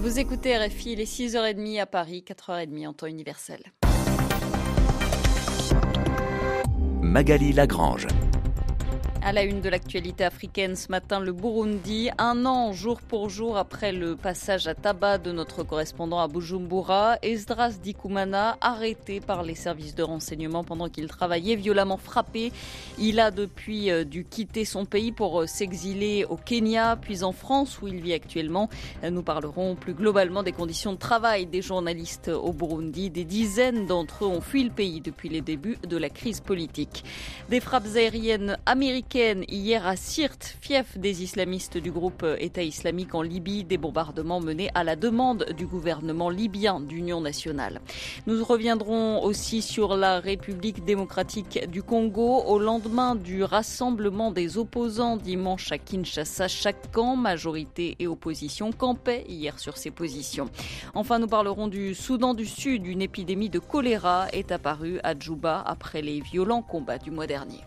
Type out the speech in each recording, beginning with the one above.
Vous écoutez RFI, il est 6h30 à Paris, 4h30 en temps universel. Magali Lagrange. À la une de l'actualité africaine ce matin, le Burundi, 1 an jour pour jour après le passage à tabac de notre correspondant à Bujumbura, Esdras Dikumana, arrêté par les services de renseignement pendant qu'il travaillait, violemment frappé. Il a depuis dû quitter son pays pour s'exiler au Kenya, puis en France où il vit actuellement. Nous parlerons plus globalement des conditions de travail des journalistes au Burundi. Des dizaines d'entre eux ont fui le pays depuis les débuts de la crise politique. Des frappes aériennes américaines hier à Sirte, fief des islamistes du groupe État islamique en Libye, des bombardements menés à la demande du gouvernement libyen d'union nationale. Nous reviendrons aussi sur la République démocratique du Congo au lendemain du rassemblement des opposants dimanche à Kinshasa. Chaque camp, majorité et opposition, campait hier sur ses positions. Enfin, nous parlerons du Soudan du Sud. Une épidémie de choléra est apparue à Djouba après les violents combats du mois dernier.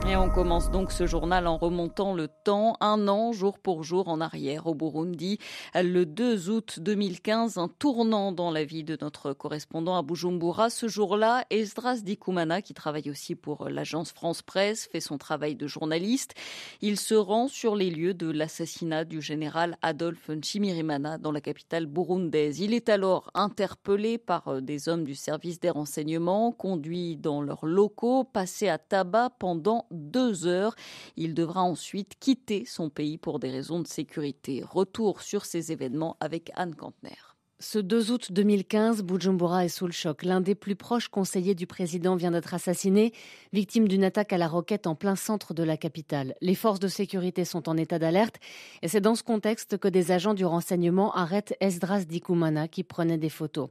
Et on commence donc ce journal en remontant le temps, 1 an, jour pour jour en arrière au Burundi. Le 2 août 2015, un tournant dans la vie de notre correspondant à Bujumbura. Ce jour-là, Esdras Dikumana, qui travaille aussi pour l'agence France Presse, fait son travail de journaliste. Il se rend sur les lieux de l'assassinat du général Adolphe Nshimirimana dans la capitale burundaise. Il est alors interpellé par des hommes du service des renseignements, conduit dans leurs locaux, passé à tabac pendant 2 heures. Il devra ensuite quitter son pays pour des raisons de sécurité. Retour sur ces événements avec Anne Kantner. Ce 2 août 2015, Bujumbura est sous le choc. L'un des plus proches conseillers du président vient d'être assassiné, victime d'une attaque à la roquette en plein centre de la capitale. Les forces de sécurité sont en état d'alerte et c'est dans ce contexte que des agents du renseignement arrêtent Esdras Dikumana qui prenait des photos.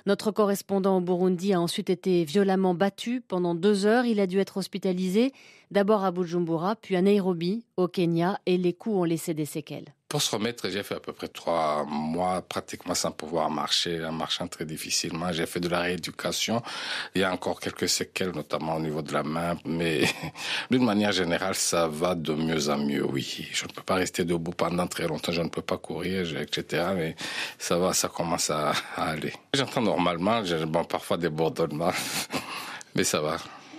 Notre correspondant au Burundi a ensuite été violemment battu pendant 2 heures. Il a dû être hospitalisé, d'abord à Bujumbura, puis à Nairobi, au Kenya, et les coups ont laissé des séquelles. Pour se remettre, j'ai fait à peu près 3 mois pratiquement sans pouvoir marcher, en marchant très difficilement. J'ai fait de la rééducation. Il y a encore quelques séquelles, notamment au niveau de la main. Mais d'une manière générale, ça va de mieux en mieux, oui. Je ne peux pas rester debout pendant très longtemps. Je ne peux pas courir, etc. Mais ça va, ça commence à aller. J'entends normalement, parfois des bourdonnements, mais ça va.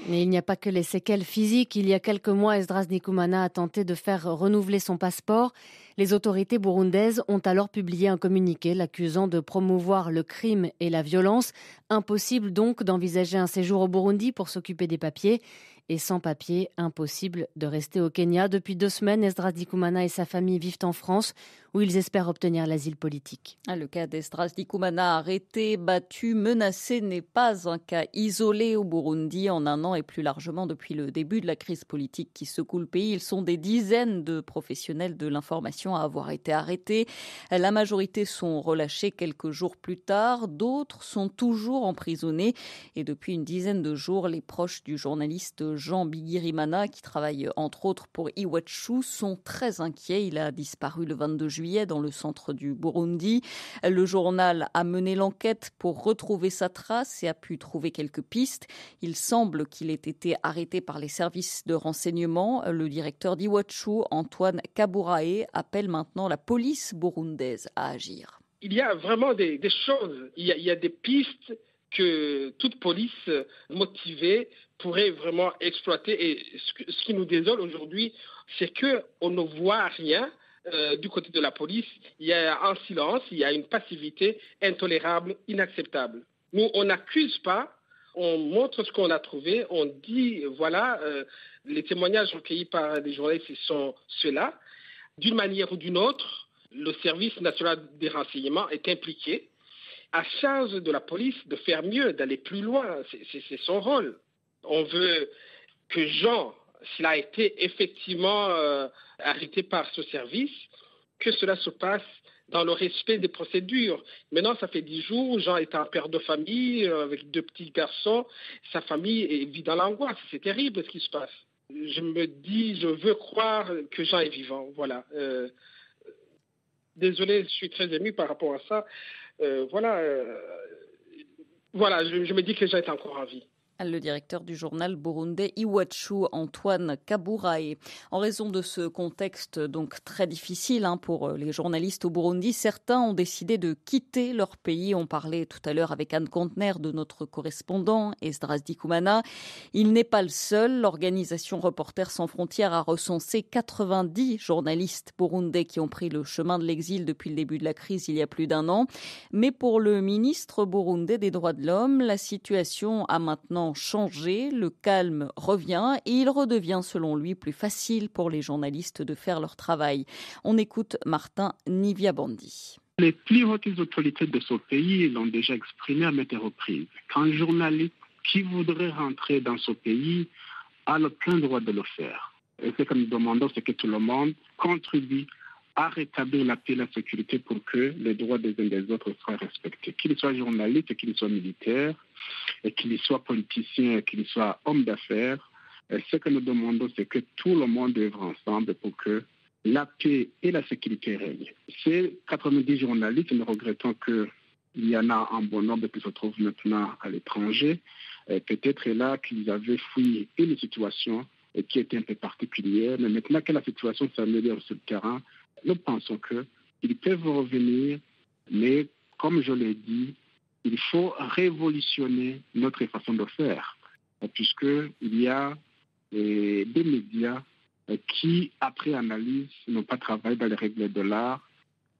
Mais il n'y a pas que les séquelles physiques. Il y a quelques mois, Esdras Dikumana a tenté de faire renouveler son passeport. Les autorités burundaises ont alors publié un communiqué l'accusant de promouvoir le crime et la violence. Impossible donc d'envisager un séjour au Burundi pour s'occuper des papiers. Et sans papier, impossible de rester au Kenya. Depuis 2 semaines, Esdras Dikumana et sa famille vivent en France, où ils espèrent obtenir l'asile politique. Le cas d'Esdras Dikumana, arrêté, battu, menacé, n'est pas un cas isolé au Burundi. En 1 an et plus largement depuis le début de la crise politique qui secoue le pays, ils sont des dizaines de professionnels de l'information à avoir été arrêtés. La majorité sont relâchés quelques jours plus tard. D'autres sont toujours emprisonnés. Et depuis une dizaine de jours, les proches du journaliste Jean Bigirimana, qui travaille entre autres pour Iwachu, sont très inquiets. Il a disparu le 22 juillet dans le centre du Burundi. Le journal a mené l'enquête pour retrouver sa trace et a pu trouver quelques pistes. Il semble qu'il ait été arrêté par les services de renseignement. Le directeur d'Iwachu, Antoine Kaburae, appelle maintenant la police burundaise à agir. Il y a vraiment des choses, il y a des pistes que toute police motivée pourrait vraiment exploiter. Et ce qui nous désole aujourd'hui, c'est qu'on ne voit rien du côté de la police. Il y a un silence, il y a une passivité intolérable, inacceptable. Nous, on n'accuse pas, on montre ce qu'on a trouvé, on dit, voilà, les témoignages recueillis par les journalistes sont ceux-là. D'une manière ou d'une autre, le service national des renseignements est impliqué. À charge de la police de faire mieux, d'aller plus loin. C'est son rôle. On veut que Jean, s'il a été effectivement arrêté par ce service, que cela se passe dans le respect des procédures. Maintenant, ça fait 10 jours, Jean est un père de famille avec 2 petits garçons. Sa famille vit dans l'angoisse. C'est terrible ce qui se passe. Je me dis, je veux croire que Jean est vivant. Voilà. Désolé, je suis très ému par rapport à ça. Voilà, je me dis que Jean est encore en vie. Le directeur du journal burundais Iwachu, Antoine Kaburae. En raison de ce contexte donc très difficile pour les journalistes au Burundi, certains ont décidé de quitter leur pays. On parlait tout à l'heure avec Anne Contener de notre correspondant Esdras Dikumana. Il n'est pas le seul. L'organisation Reporters sans frontières a recensé 90 journalistes burundais qui ont pris le chemin de l'exil depuis le début de la crise il y a plus d'un an. Mais pour le ministre burundais des droits de l'homme, la situation a maintenant changé, le calme revient et il redevient selon lui plus facile pour les journalistes de faire leur travail. On écoute Martin Niviabandi. Les plus hautes autorités de ce pays l'ont déjà exprimé à maintes reprises. Qu'un journaliste qui voudrait rentrer dans ce pays a le plein droit de le faire. Et ce que nous demandons, c'est que tout le monde contribue à rétablir la paix et la sécurité pour que les droits des uns des autres soient respectés. Qu'ils soient journalistes, qu'ils soient militaires, et qu'ils soient politiciens, qu'ils soient hommes d'affaires. Et ce que nous demandons, c'est que tout le monde œuvre ensemble pour que la paix et la sécurité règnent. Ces 90 journalistes, nous regrettons qu'il y en a un bon nombre qui se trouvent maintenant à l'étranger. Et peut-être là qu'ils avaient fui une situation qui était un peu particulière, mais maintenant que la situation s'améliore sur le terrain, nous pensons qu'ils peuvent revenir, mais comme je l'ai dit, il faut révolutionner notre façon de faire, puisqu'il y a des médias qui, après analyse, n'ont pas travaillé dans les règles de l'art,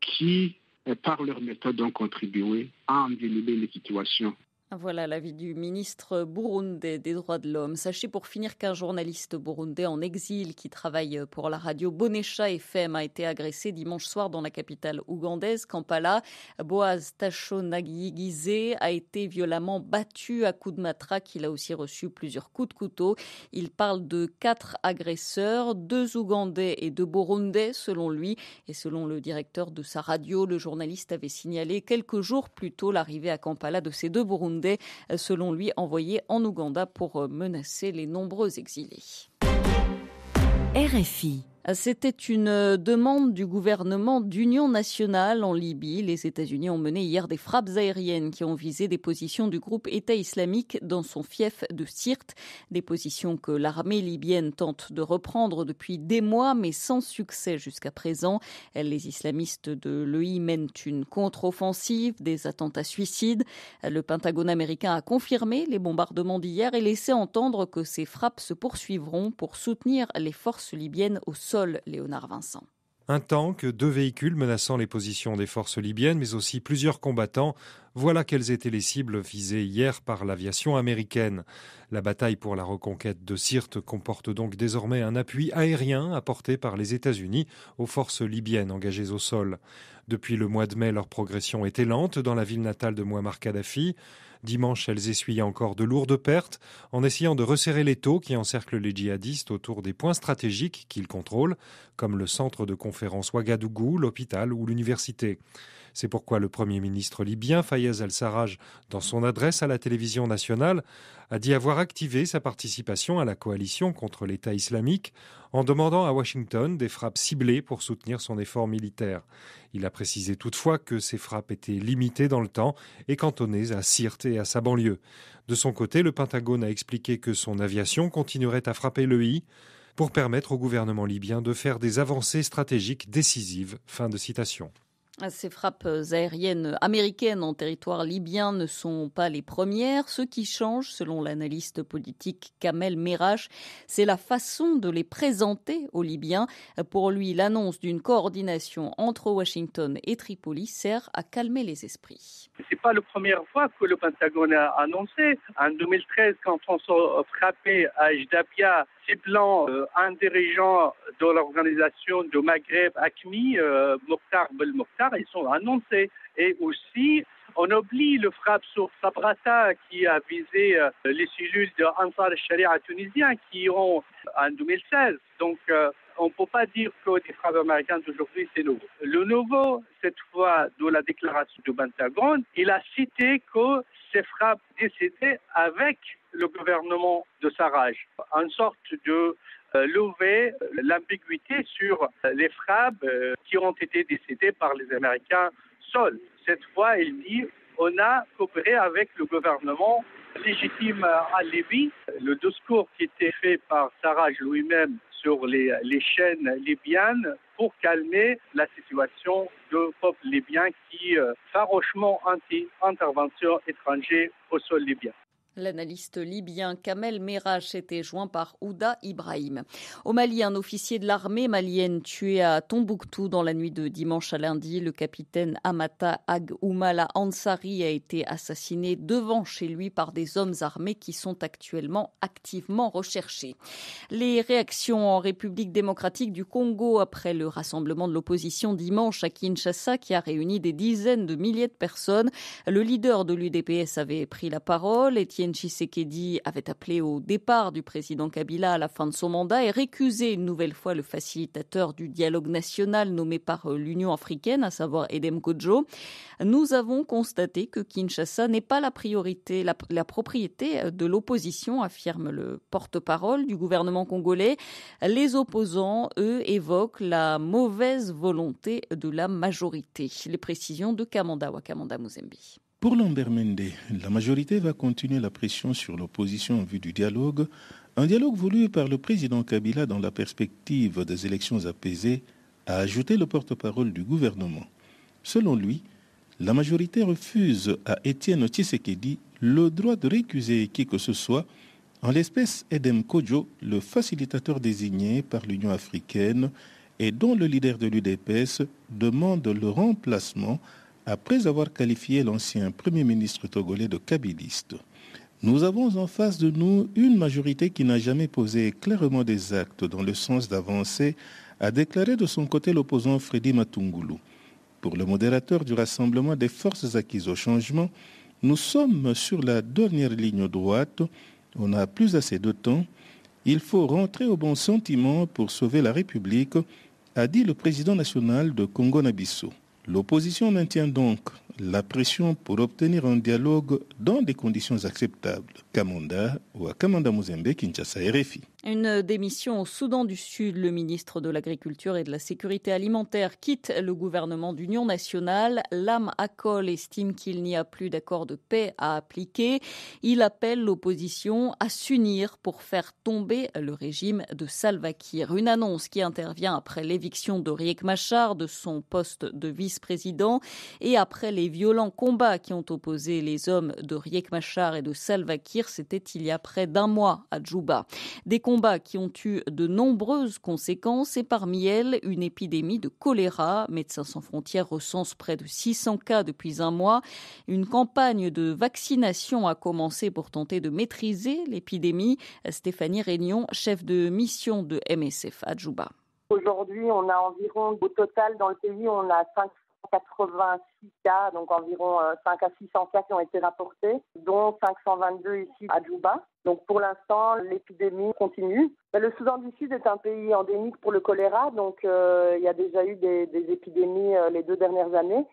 qui, par leur méthode, ont contribué à envenimer les situations. Voilà l'avis du ministre burundais des droits de l'homme. Sachez pour finir qu'un journaliste burundais en exil qui travaille pour la radio Bonesha FM a été agressé dimanche soir dans la capitale ougandaise, Kampala. Boaz Tashonagize a été violemment battu à coups de matraque. Il a aussi reçu plusieurs coups de couteau. Il parle de 4 agresseurs, 2 Ougandais et 2 Burundais selon lui. Et selon le directeur de sa radio, le journaliste avait signalé quelques jours plus tôt l'arrivée à Kampala de ces 2 Burundais, selon lui, envoyés en Ouganda pour menacer les nombreux exilés. RFI. C'était une demande du gouvernement d'union nationale en Libye. Les États-Unis ont mené hier des frappes aériennes qui ont visé des positions du groupe État islamique dans son fief de Sirte. Des positions que l'armée libyenne tente de reprendre depuis des mois, mais sans succès jusqu'à présent. Les islamistes de l'EI mènent une contre-offensive, des attentats suicides. Le Pentagone américain a confirmé les bombardements d'hier et laissé entendre que ces frappes se poursuivront pour soutenir les forces libyennes au sol. Léonard Vincent. Un tank, 2 véhicules menaçant les positions des forces libyennes, mais aussi plusieurs combattants. Voilà quelles étaient les cibles visées hier par l'aviation américaine. La bataille pour la reconquête de Sirte comporte donc désormais un appui aérien apporté par les États-Unis aux forces libyennes engagées au sol. Depuis le mois de mai, leur progression était lente dans la ville natale de Mouammar Kadhafi. Dimanche, elles essuyaient encore de lourdes pertes en essayant de resserrer l'étau qui encercle les djihadistes autour des points stratégiques qu'ils contrôlent, comme le centre de conférence Ouagadougou, l'hôpital ou l'université. C'est pourquoi le Premier ministre libyen, Fayez al-Sarraj, dans son adresse à la télévision nationale, a dit avoir activé sa participation à la coalition contre l'État islamique en demandant à Washington des frappes ciblées pour soutenir son effort militaire. Il a précisé toutefois que ces frappes étaient limitées dans le temps et cantonnées à Sirte et à sa banlieue. De son côté, le Pentagone a expliqué que son aviation continuerait à frapper l'EI pour permettre au gouvernement libyen de faire des avancées stratégiques décisives. Fin de citation. Ces frappes aériennes américaines en territoire libyen ne sont pas les premières. Ce qui change, selon l'analyste politique Kamel Merach, c'est la façon de les présenter aux Libyens. Pour lui, l'annonce d'une coordination entre Washington et Tripoli sert à calmer les esprits. C'est pas la première fois que le Pentagone a annoncé. En 2013, quand on s'est frappé à Jdabia, ciblant un dirigeant de l'organisation de Maghreb ACMI, Mokhtar Belmokhtar, ils sont annoncés. Et aussi, on oublie le frappe sur Sabrata qui a visé les cellules de Ansar al-Sharia tunisiens qui ont en 2016. Donc, on ne peut pas dire que les frappes américaines d'aujourd'hui, c'est nouveau. Le nouveau, cette fois, de la déclaration du Pentagone, il a cité que ces frappes décédées avec le gouvernement de Sarraj, en sorte de lever l'ambiguïté sur les frappes qui ont été décidées par les Américains seuls. Cette fois, il dit on a coopéré avec le gouvernement légitime en Libye. Le discours qui était fait par Sarraj lui-même sur les chaînes libyennes pour calmer la situation du peuple libyen qui est farouchement anti-intervention étrangère au sol libyen. L'analyste libyen Kamel Merah était joint par Ouda Ibrahim. Au Mali, un officier de l'armée malienne tué à Tombouctou dans la nuit de dimanche à lundi. Le capitaine Amata Ag Oumala Ansari a été assassiné devant chez lui par des hommes armés qui sont actuellement activement recherchés. Les réactions en République démocratique du Congo après le rassemblement de l'opposition dimanche à Kinshasa qui a réuni des dizaines de milliers de personnes. Le leader de l'UDPS avait pris la parole. Etienne Tshisekedi avait appelé au départ du président Kabila à la fin de son mandat et récusé une nouvelle fois le facilitateur du dialogue national nommé par l'Union africaine, à savoir Edem Kodjo. Nous avons constaté que Kinshasa n'est pas la priorité, la propriété de l'opposition, affirme le porte-parole du gouvernement congolais. Les opposants, eux, évoquent la mauvaise volonté de la majorité. Les précisions de Kamanda Wakamanda Muzembi. Pour Lambert Mende, la majorité va continuer la pression sur l'opposition en vue du dialogue, un dialogue voulu par le président Kabila dans la perspective des élections apaisées, a ajouté le porte-parole du gouvernement. Selon lui, la majorité refuse à Etienne Tshisekedi le droit de récuser qui que ce soit, en l'espèce Edem Kodjo, le facilitateur désigné par l'Union africaine et dont le leader de l'UDPS demande le remplacement après avoir qualifié l'ancien Premier ministre togolais de kabiliste. Nous avons en face de nous une majorité qui n'a jamais posé clairement des actes dans le sens d'avancer, a déclaré de son côté l'opposant Freddy Matungulu. Pour le modérateur du Rassemblement des forces acquises au changement, nous sommes sur la dernière ligne droite, on n'a plus assez de temps, il faut rentrer au bon sentiment pour sauver la République, a dit le président national de Congo-Nabisso. L'opposition maintient donc la pression pour obtenir un dialogue dans des conditions acceptables. Kamanda ou à Kamanda Muzembe, Kinshasa, RFI. Une démission au Soudan du Sud. Le ministre de l'Agriculture et de la Sécurité alimentaire quitte le gouvernement d'union nationale. Lam Akol estime qu'il n'y a plus d'accord de paix à appliquer. Il appelle l'opposition à s'unir pour faire tomber le régime de Salva Kiir. Une annonce qui intervient après l'éviction de Riek Machar de son poste de vice-président et après les violents combats qui ont opposé les hommes de Riek Machar et de Salva Kiir. C'était il y a près d'un mois à Djouba. Des combats qui ont eu de nombreuses conséquences et parmi elles une épidémie de choléra. Médecins sans frontières recense près de 600 cas depuis un mois. Une campagne de vaccination a commencé pour tenter de maîtriser l'épidémie. Stéphanie Réunion, chef de mission de MSF à Djouba. Aujourd'hui, on a environ, au total dans le pays, on a 586 cas, donc environ 5 à 600 cas qui ont été rapportés, dont 522 ici à Djouba. Donc pour l'instant, l'épidémie continue. Le Soudan du Sud est un pays endémique pour le choléra, donc il y a déjà eu des épidémies les 2 dernières années.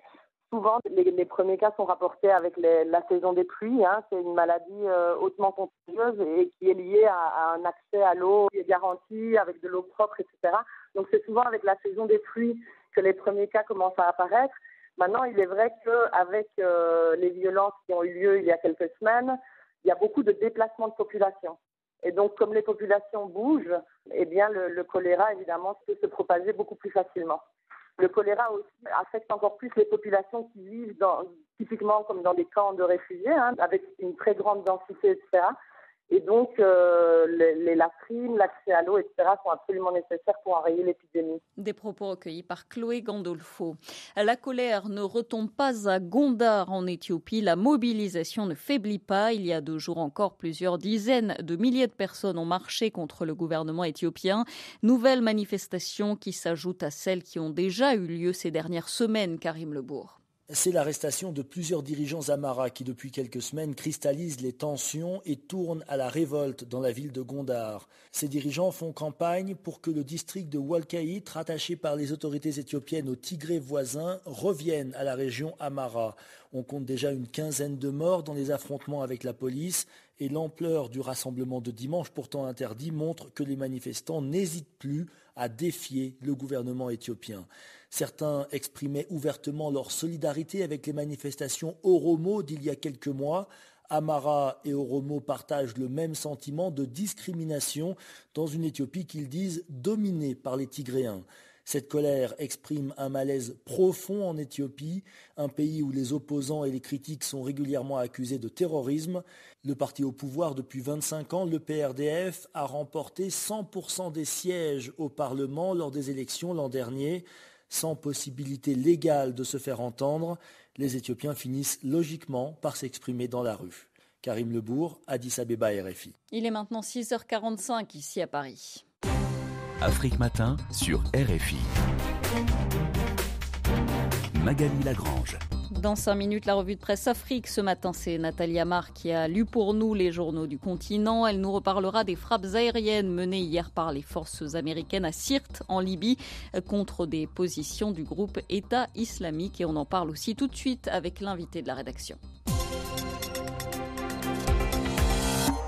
Souvent, les premiers cas sont rapportés avec la saison des pluies. C'est une maladie hautement contagieuse et qui est liée à un accès à l'eau qui est garanti avec de l'eau propre, etc. Donc c'est souvent avec la saison des pluies que les premiers cas commencent à apparaître. Maintenant, il est vrai qu'avec les violences qui ont eu lieu il y a quelques semaines, il y a beaucoup de déplacements de population. Et donc, comme les populations bougent, eh bien, le choléra, évidemment, peut se propager beaucoup plus facilement. Le choléra aussi affecte encore plus les populations qui vivent typiquement comme dans des camps de réfugiés, avec une très grande densité, etc. Et donc, les latrines, l'accès à l'eau, etc. sont absolument nécessaires pour enrayer l'épidémie. Des propos recueillis par Chloé Gandolfo. La colère ne retombe pas à Gondar en Éthiopie. La mobilisation ne faiblit pas. Il y a 2 jours encore, plusieurs dizaines de milliers de personnes ont marché contre le gouvernement éthiopien. Nouvelle manifestation qui s'ajoute à celles qui ont déjà eu lieu ces dernières semaines, Karim Lebourg. C'est l'arrestation de plusieurs dirigeants Amhara qui, depuis quelques semaines, cristallisent les tensions et tournent à la révolte dans la ville de Gondar. Ces dirigeants font campagne pour que le district de Walkayit, rattaché par les autorités éthiopiennes au Tigré voisin, revienne à la région Amhara. On compte déjà une quinzaine de morts dans les affrontements avec la police et l'ampleur du rassemblement de dimanche, pourtant interdit, montre que les manifestants n'hésitent plus à défier le gouvernement éthiopien. Certains exprimaient ouvertement leur solidarité avec les manifestations Oromo d'il y a quelques mois. Amara et Oromo partagent le même sentiment de discrimination dans une Éthiopie qu'ils disent dominée par les Tigréens. Cette colère exprime un malaise profond en Éthiopie, un pays où les opposants et les critiques sont régulièrement accusés de terrorisme. Le parti au pouvoir depuis 25 ans, le PRDF, a remporté 100% des sièges au Parlement lors des élections l'an dernier. Sans possibilité légale de se faire entendre, les Éthiopiens finissent logiquement par s'exprimer dans la rue. Karim Lebourg, Addis Abeba, RFI. Il est maintenant 6h45 ici à Paris. Afrique Matin sur RFI. Magali Lagrange. Dans 5 minutes, la revue de presse Afrique. Ce matin, c'est Nathalie Amar qui a lu pour nous les journaux du continent. Elle nous reparlera des frappes aériennes menées hier par les forces américaines à Sirte, en Libye, contre des positions du groupe État islamique. Et on en parle aussi tout de suite avec l'invité de la rédaction.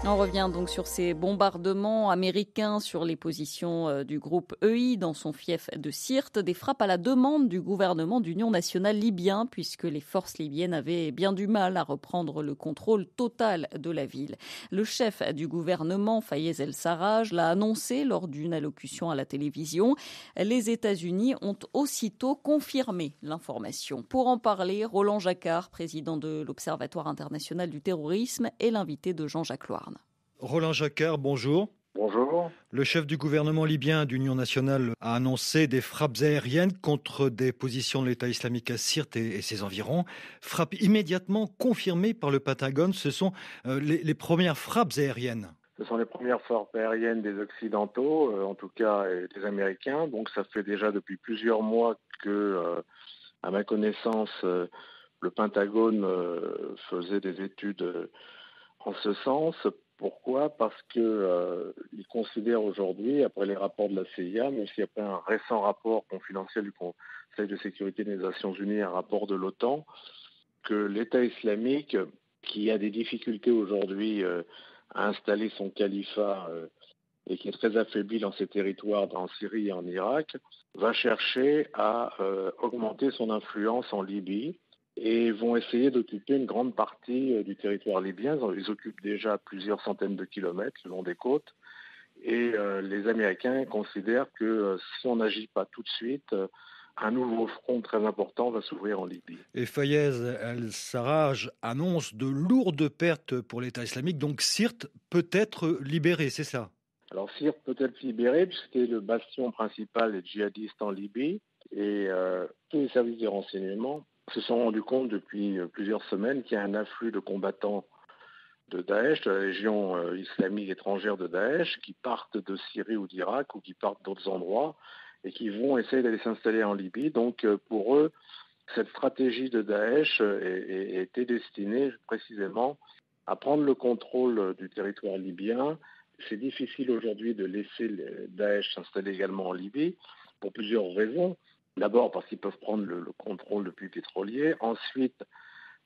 On revient donc sur ces bombardements américains sur les positions du groupe EI dans son fief de Sirte, des frappes à la demande du gouvernement d'union nationale libyen puisque les forces libyennes avaient bien du mal à reprendre le contrôle total de la ville. Le chef du gouvernement, Fayez El-Sarraj, l'a annoncé lors d'une allocution à la télévision. Les États-Unis ont aussitôt confirmé l'information. Pour en parler, Roland Jacquard, président de l'Observatoire international du terrorisme, est l'invité de Jean-Jacques Loirne. Roland Jacquard, bonjour. Bonjour. Le chef du gouvernement libyen d'Union nationale a annoncé des frappes aériennes contre des positions de l'État islamique à Sirte et ses environs. Frappes immédiatement confirmées par le Pentagone. Ce sont les premières frappes aériennes. Ce sont les premières frappes aériennes des Occidentaux, en tout cas des Américains. Donc ça fait déjà depuis plusieurs mois que, à ma connaissance, le Pentagone faisait des études en ce sens. Pourquoi ? Parce qu'ils considèrent aujourd'hui, après les rapports de la CIA, mais aussi après un récent rapport confidentiel du Conseil de sécurité des Nations Unies, un rapport de l'OTAN, que l'État islamique, qui a des difficultés aujourd'hui à installer son califat et qui est très affaibli dans ses territoires en Syrie et en Irak, va chercher à augmenter son influence en Libye et vont essayer d'occuper une grande partie du territoire libyen. Ils occupent déjà plusieurs centaines de kilomètres le long des côtes. Et les Américains considèrent que si on n'agit pas tout de suite, un nouveau front très important va s'ouvrir en Libye. Et Fayez El-Sarraj annonce de lourdes pertes pour l'État islamique. Donc Sirte peut être libéré, c'est ça ? Alors Sirte peut être libéré puisque c'était le bastion principal des djihadistes en Libye. Et tous les services de renseignement se sont rendus compte depuis plusieurs semaines qu'il y a un afflux de combattants de Daesh, de la Légion islamique étrangère de Daesh, qui partent de Syrie ou d'Irak ou qui partent d'autres endroits et qui vont essayer d'aller s'installer en Libye. Donc pour eux, cette stratégie de Daesh était destinée précisément à prendre le contrôle du territoire libyen. C'est difficile aujourd'hui de laisser Daesh s'installer également en Libye pour plusieurs raisons. D'abord parce qu'ils peuvent prendre le contrôle depuis pétrolier. Ensuite,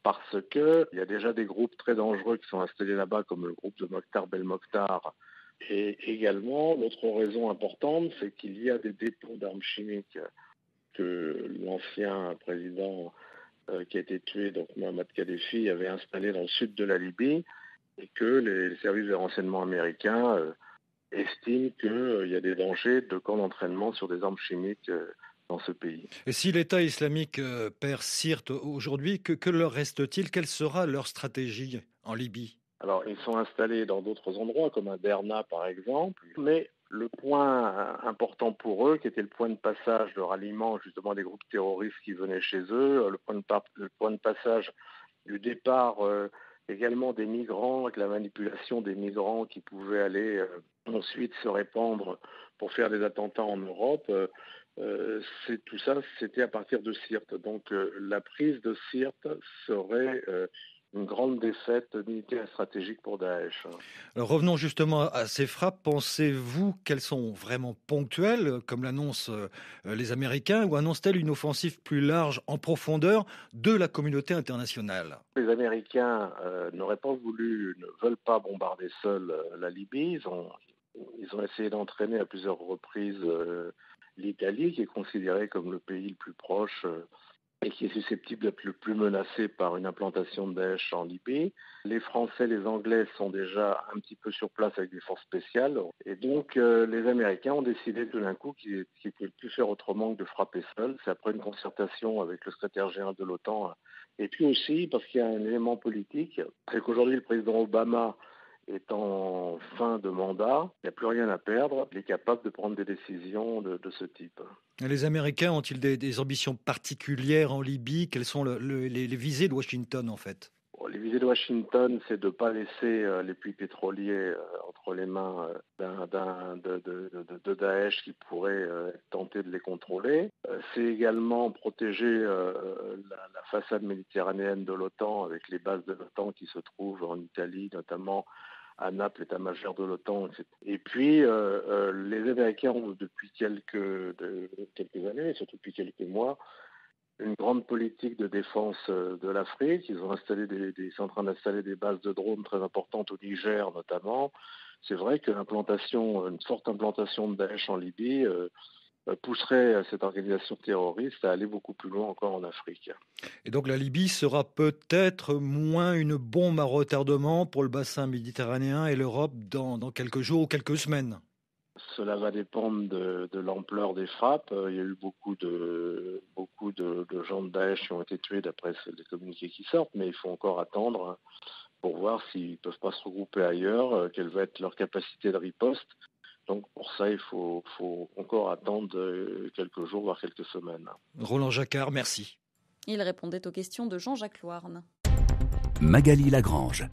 parce qu'il y a déjà des groupes très dangereux qui sont installés là-bas, comme le groupe de Mokhtar Belmokhtar. Et également, l'autre raison importante, c'est qu'il y a des dépôts d'armes chimiques que l'ancien président qui a été tué, donc Mohamed Kadhafi, avait installé dans le sud de la Libye et que les services de renseignement américains estiment qu'il y a des dangers de camps d'entraînement sur des armes chimiques dans ce pays. Et si l'État islamique perd Sirte aujourd'hui, que leur reste-t-il ? Quelle sera leur stratégie en Libye ? Alors, ils sont installés dans d'autres endroits, comme à Derna par exemple, mais le point important pour eux, qui était le point de passage de ralliement justement des groupes terroristes qui venaient chez eux, le point de passage du départ également des migrants, avec la manipulation des migrants qui pouvaient aller ensuite se répandre pour faire des attentats en Europe, tout ça, c'était à partir de Sirte. Donc la prise de Sirte serait une grande défaite militaire et stratégique pour Daesh. Alors revenons justement à ces frappes. Pensez-vous qu'elles sont vraiment ponctuelles, comme l'annoncent les Américains, ou annoncent-elles une offensive plus large en profondeur de la communauté internationale ? Les Américains ne veulent pas bombarder seuls la Libye. Ils ont essayé d'entraîner à plusieurs reprises l'Italie, qui est considérée comme le pays le plus proche et qui est susceptible d'être le plus menacé par une implantation de Daesh en Libye. Les Français, les Anglais sont déjà un petit peu sur place avec des forces spéciales. Et donc, les Américains ont décidé tout d'un coup qu'ils ne pouvaient plus faire autrement que de frapper seuls. C'est après une concertation avec le secrétaire général de l'OTAN. Et puis aussi, parce qu'il y a un élément politique, c'est qu'aujourd'hui, le président Obama est en fin de mandat, il n'y a plus rien à perdre, il est capable de prendre des décisions de ce type. Les Américains ont-ils des ambitions particulières en Libye? Quelles sont les visées de Washington en fait? Les visées de Washington, c'est de ne pas laisser les puits pétroliers entre les mains de Daesh qui pourrait tenter de les contrôler. C'est également protéger la façade méditerranéenne de l'OTAN avec les bases de l'OTAN qui se trouvent en Italie, notamment à Naples, l'état-major de l'OTAN, etc. Et puis, les Américains ont depuis quelques années, et surtout depuis quelques mois, une grande politique de défense de l'Afrique. Ils sont en train d'installer des bases de drones très importantes au Niger notamment. C'est vrai que une forte implantation de Daesh en Libye pousserait cette organisation terroriste à aller beaucoup plus loin encore en Afrique. Et donc la Libye sera peut-être moins une bombe à retardement pour le bassin méditerranéen et l'Europe dans quelques jours ou quelques semaines? Cela va dépendre de l'ampleur des frappes. Il y a eu beaucoup de gens de Daesh qui ont été tués d'après les communiqués qui sortent, mais il faut encore attendre pour voir s'ils ne peuvent pas se regrouper ailleurs, quelle va être leur capacité de riposte. Donc pour ça, il faut encore attendre quelques jours, voire quelques semaines. Roland Jacquard, merci. Il répondait aux questions de Jean-Jacques Louarn. Magali Lagrange.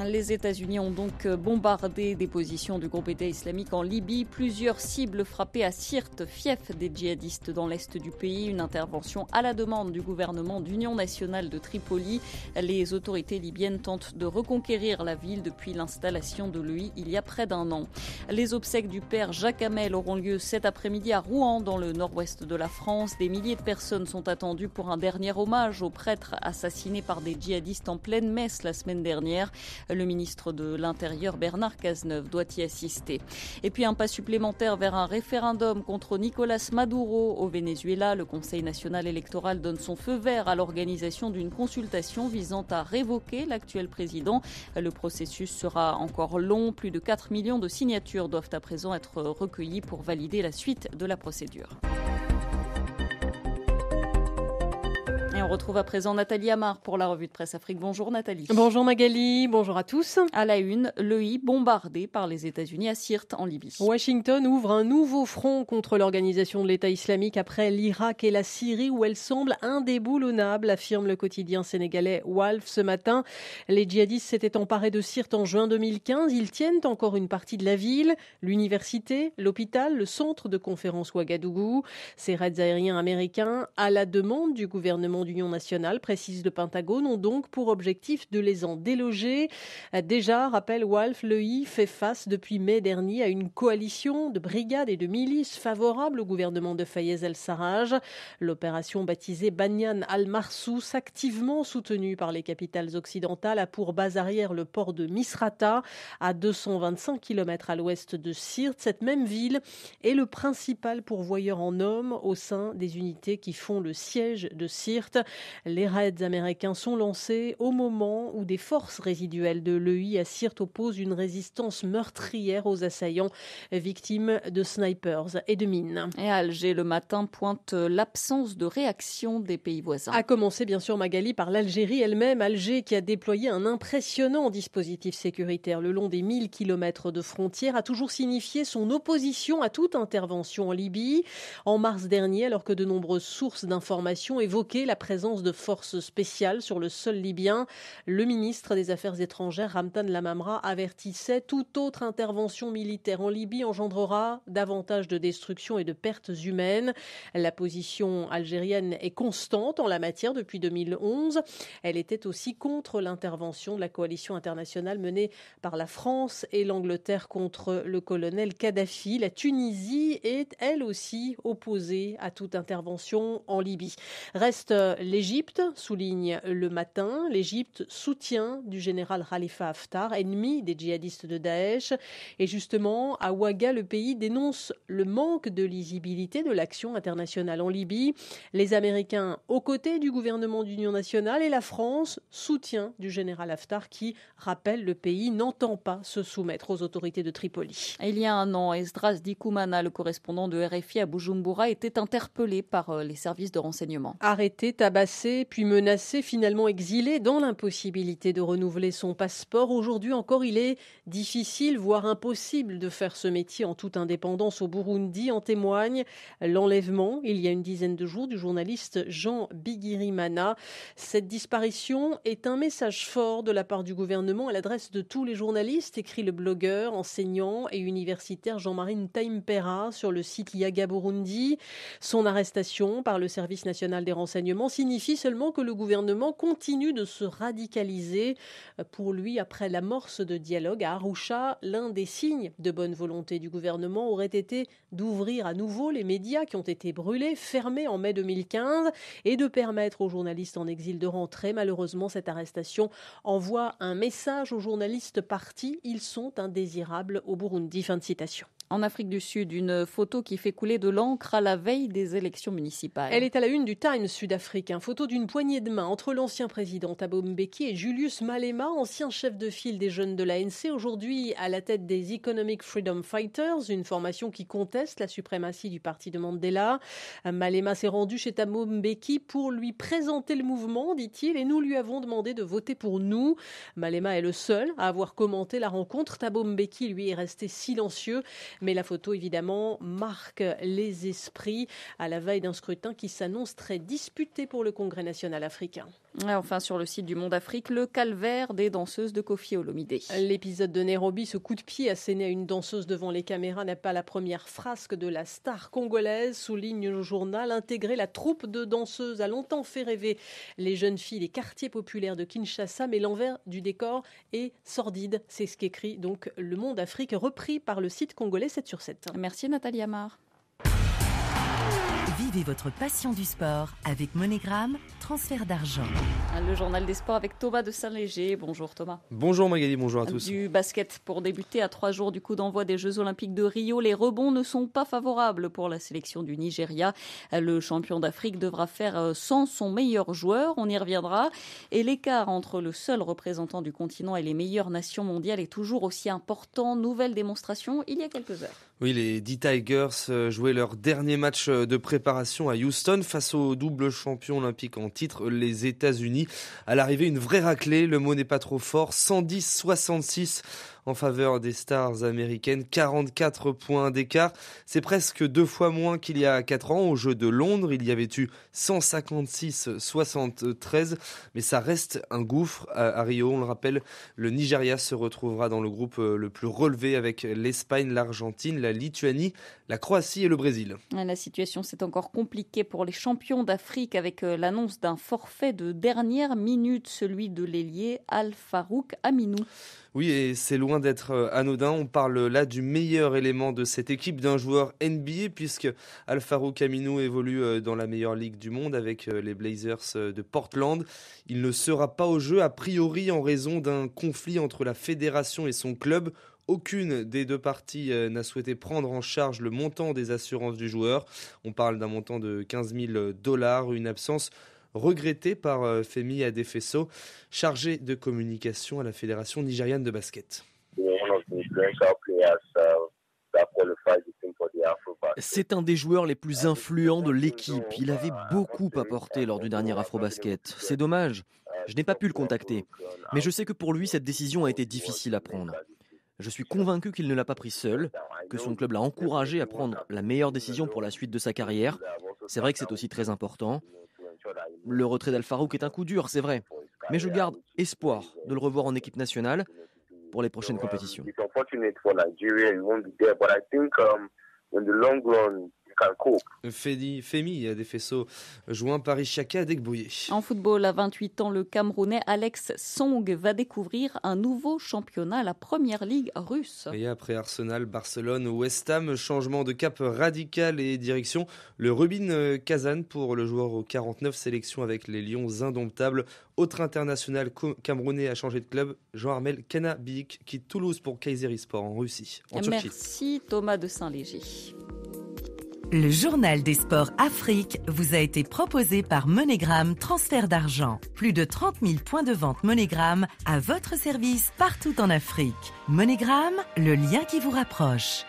Les États-Unis ont donc bombardé des positions du groupe État islamique en Libye. Plusieurs cibles frappées à Sirte, fief des djihadistes dans l'est du pays. Une intervention à la demande du gouvernement d'Union nationale de Tripoli. Les autorités libyennes tentent de reconquérir la ville depuis l'installation de l'EI il y a près d'un an. Les obsèques du père Jacques Hamel auront lieu cet après-midi à Rouen, dans le nord-ouest de la France. Des milliers de personnes sont attendues pour un dernier hommage au prêtre assassiné par des djihadistes en pleine messe la semaine dernière. Le ministre de l'Intérieur, Bernard Cazeneuve, doit y assister. Et puis un pas supplémentaire vers un référendum contre Nicolás Maduro au Venezuela. Le Conseil national électoral donne son feu vert à l'organisation d'une consultation visant à révoquer l'actuel président. Le processus sera encore long. Plus de 4 millions de signatures doivent à présent être recueillies pour valider la suite de la procédure. Et on retrouve à présent Nathalie Amar pour la revue de presse Afrique. Bonjour Nathalie. Bonjour Magali, bonjour à tous. À la une, l'EI bombardé par les États-Unis à Sirte en Libye. Washington ouvre un nouveau front contre l'organisation de l'État islamique après l'Irak et la Syrie où elle semble indéboulonnable, affirme le quotidien sénégalais WALF ce matin. Les djihadistes s'étaient emparés de Sirte en juin 2015. Ils tiennent encore une partie de la ville, l'université, l'hôpital, le centre de conférence Ouagadougou. Ces raids aériens américains, à la demande du gouvernement d'Union nationale, précise le Pentagone, ont donc pour objectif de les en déloger. Déjà, rappelle Walf, l'EI fait face depuis mai dernier à une coalition de brigades et de milices favorables au gouvernement de Fayez el-Sarraj. L'opération baptisée Banyan al-Marsous, activement soutenue par les capitales occidentales, a pour base arrière le port de Misrata, à 225 km à l'ouest de Sirte. Cette même ville est le principal pourvoyeur en hommes au sein des unités qui font le siège de Sirte. Les raids américains sont lancés au moment où des forces résiduelles de l'EI à Sirte opposent une résistance meurtrière aux assaillants victimes de snipers et de mines. Et à Alger, le matin pointe l'absence de réaction des pays voisins. A commencer bien sûr Magali par l'Algérie elle-même. Alger qui a déployé un impressionnant dispositif sécuritaire le long des 1000 km de frontières a toujours signifié son opposition à toute intervention en Libye. En mars dernier, alors que de nombreuses sources d'informations évoquaient la présence de forces spéciales sur le sol libyen, le ministre des Affaires étrangères, Ramtan Lamamra, avertissait toute autre intervention militaire en Libye engendrera davantage de destruction et de pertes humaines. La position algérienne est constante en la matière depuis 2011. Elle était aussi contre l'intervention de la coalition internationale menée par la France et l'Angleterre contre le colonel Kadhafi. La Tunisie est elle aussi opposée à toute intervention en Libye. Reste l'Égypte, souligne Le Matin. L'Égypte soutient du général Khalifa Haftar, ennemi des djihadistes de Daesh. Et justement, à Ouaga, le pays dénonce le manque de lisibilité de l'action internationale en Libye. Les Américains aux côtés du gouvernement d'union nationale et la France soutient du général Haftar qui, rappelle le pays, n'entend pas se soumettre aux autorités de Tripoli. Il y a un an, Esdras Dikoumana, le correspondant de RFI à Bujumbura, était interpellé par les services de renseignement. Arrêté, tabassé, puis menacé, finalement exilé dans l'impossibilité de renouveler son passeport. Aujourd'hui encore, il est difficile, voire impossible de faire ce métier en toute indépendance au Burundi. En témoigne l'enlèvement, il y a une dizaine de jours, du journaliste Jean Bigirimana. Cette disparition est un message fort de la part du gouvernement à l'adresse de tous les journalistes, écrit le blogueur, enseignant et universitaire Jean-Marie Ntaimpera sur le site Yaga Burundi. Son arrestation par le service national des renseignements signifie seulement que le gouvernement continue de se radicaliser. Pour lui, après l'amorce de dialogue à Arusha, l'un des signes de bonne volonté du gouvernement aurait été d'ouvrir à nouveau les médias qui ont été brûlés, fermés en mai 2015 et de permettre aux journalistes en exil de rentrer. Malheureusement, cette arrestation envoie un message aux journalistes partis. Ils sont indésirables au Burundi. Fin de citation. En Afrique du Sud, une photo qui fait couler de l'encre à la veille des élections municipales. Elle est à la une du Times sud-africain. Photo d'une poignée de main entre l'ancien président Thabo Mbeki et Julius Malema, ancien chef de file des jeunes de l'ANC, aujourd'hui à la tête des Economic Freedom Fighters, une formation qui conteste la suprématie du parti de Mandela. Malema s'est rendu chez Thabo Mbeki pour lui présenter le mouvement, dit-il, et nous lui avons demandé de voter pour nous. Malema est le seul à avoir commenté la rencontre. Thabo Mbeki, lui, est resté silencieux. Mais la photo, évidemment, marque les esprits à la veille d'un scrutin qui s'annonce très disputé pour le Congrès national africain. Et enfin, sur le site du Monde Afrique, le calvaire des danseuses de Koffi Olomidé. L'épisode de Nairobi, ce coup de pied asséné à une danseuse devant les caméras n'est pas la première frasque de la star congolaise, souligne le journal. Intégrer la troupe de danseuses a longtemps fait rêver les jeunes filles des quartiers populaires de Kinshasa, mais l'envers du décor est sordide. C'est ce qu'écrit donc le Monde Afrique, repris par le site congolais 7/7. Merci Nathalie Amar. Vivez votre passion du sport avec MoneyGram, transfert d'argent. Le journal des sports avec Thomas de Saint-Léger. Bonjour Thomas. Bonjour Magali, bonjour à tous. Du basket pour débuter à 3 jours du coup d'envoi des Jeux Olympiques de Rio. Les rebonds ne sont pas favorables pour la sélection du Nigeria. Le champion d'Afrique devra faire sans son meilleur joueur. On y reviendra. Et l'écart entre le seul représentant du continent et les meilleures nations mondiales est toujours aussi important. Nouvelle démonstration il y a quelques heures. Oui, les D Tigers jouaient leur dernier match de préparation à Houston face au double champion olympique en titre, les États-Unis. À l'arrivée, une vraie raclée, le mot n'est pas trop fort, 110-66 en faveur des stars américaines, 44 points d'écart. C'est presque 2 fois moins qu'il y a 4 ans. Au Jeux de Londres, il y avait eu 156-73, mais ça reste un gouffre. À Rio, on le rappelle, le Nigeria se retrouvera dans le groupe le plus relevé avec l'Espagne, l'Argentine, la Lituanie, la Croatie et le Brésil. La situation s'est encore compliquée pour les champions d'Afrique avec l'annonce d'un forfait de dernière minute, celui de l'ailier Al-Farouk Aminou. Oui, et c'est loin d'être anodin. On parle là du meilleur élément de cette équipe, d'un joueur NBA, puisque Al-Farouk Aminou évolue dans la meilleure ligue du monde avec les Blazers de Portland. Il ne sera pas au jeu, a priori, en raison d'un conflit entre la fédération et son club. Aucune des deux parties n'a souhaité prendre en charge le montant des assurances du joueur. On parle d'un montant de $15 000, une absence regretté par Femi Adefeso, chargé de communication à la Fédération nigériane de basket. C'est un des joueurs les plus influents de l'équipe. Il avait beaucoup apporté lors du dernier Afrobasket. C'est dommage. Je n'ai pas pu le contacter. Mais je sais que pour lui, cette décision a été difficile à prendre. Je suis convaincu qu'il ne l'a pas pris seul, que son club l'a encouragé à prendre la meilleure décision pour la suite de sa carrière. C'est vrai que c'est aussi très important. Le retrait d'Al-Farouk est un coup dur, c'est vrai. Mais je garde espoir de le revoir en équipe nationale pour les prochaines compétitions. Femi des faisceaux joints Paris-Chaka à Degbouillé. En football, à 28 ans, le Camerounais Alex Song va découvrir un nouveau championnat, la Première Ligue russe. Et après Arsenal, Barcelone, West Ham, changement de cap radical et direction le Rubin Kazan pour le joueur aux 49 sélections avec les Lions indomptables. Autre international camerounais a changé de club, Jean-Armel Kanabik quitte Toulouse pour Kayserispor en Russie, en Turquie. Merci Thomas de Saint-Léger. Le journal des sports Afrique vous a été proposé par MoneyGram Transfert d'argent. Plus de 30 000 points de vente MoneyGram à votre service partout en Afrique. MoneyGram, le lien qui vous rapproche.